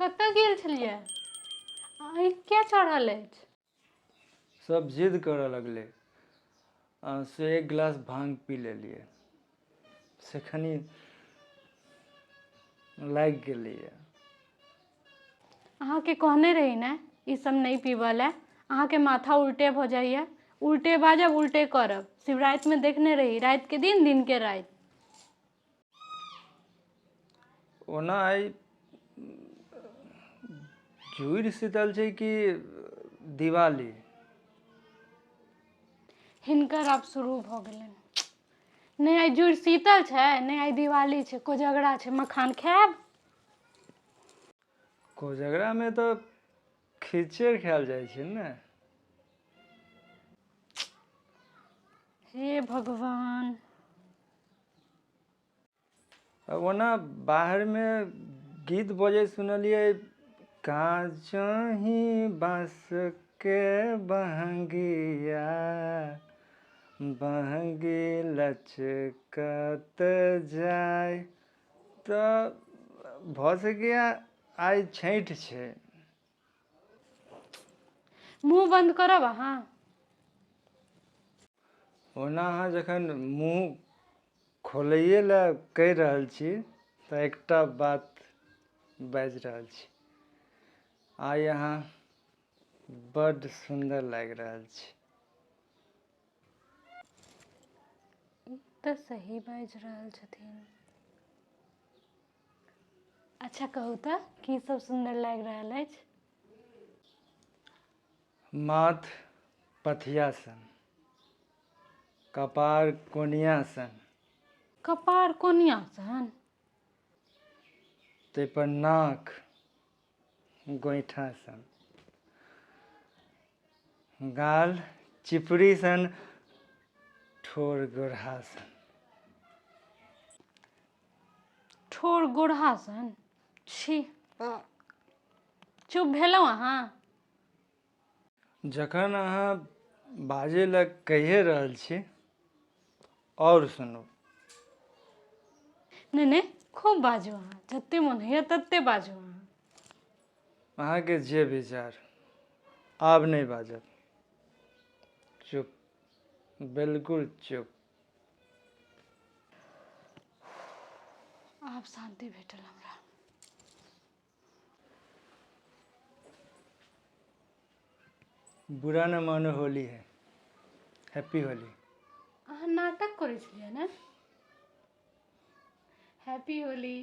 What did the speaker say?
कतऽ गेल छलियै? आइ क्या चढ़ल अछि? सब जिद करऽ लगले से एक गिलास भांग पी लेलिए से खनी लागि गेलिए। अहाँके कहने रही ने ई सब नहीं पीबऽ लए। अहाँके माथा उल्टे भऽ जाइए। उल्टे बाजब उल्टे करब। शिवराति में देखने रही, राति के दिन, दिन के राति। ओना आइ जुड़ि शीतल छै कि दिवाली? हिनकर आब शुरू भऽ गेलनि। नहीं आइ जुड़ शीतल छै, नहीं आइ दिवाली छै, कोजगरा छै। मखान खायब? कोजगरा में तो खिचड़ खायल जाइ छै ने। हे भगवान। ओना बाहर में गीत बजे सुनलिए, कांचही बांस के बहंगिया बहंगी लचकत जाय। तो भऽ सकैया आइ छठि छै। मुंह बंद करब अहाँ? ओना अहाँ जखन मुँह खोलैए ला कहि रहल छी तऽ एकटा बात बाजि रहल छी। आइ अहाँ बड्ड सुंदर लागि रहल छी। तऽ सही बाजि रहल छथिन। अच्छा कहू तऽ की सब सुंदर लागि रहल अछि? माथ पथिया सन, कपार कोनिया सन, कपार कोनिया सन, ताहि पर नाक गोइठा सन, गाल चिपड़ी सन, ठोर गोरहा सन। ठोर गोरहा सन? छी। चुप भेलहुँ अहाँ? जखन अहाँ बाजै लए कहिए रहल छी और सुनू। नहीं नहीं खूब बाजू अहाँ, जते मोन होइए तते बाजू अहाँ। अहाँके जे विचार। आब नहीं बाजब। चुप, बिल्कुल चुप। आब शांति भेटल हमरा। बुरा न मानो, होली है। हैप्पी होली। अहाँ नाटक करै छलियै ने? हैप्पी होली।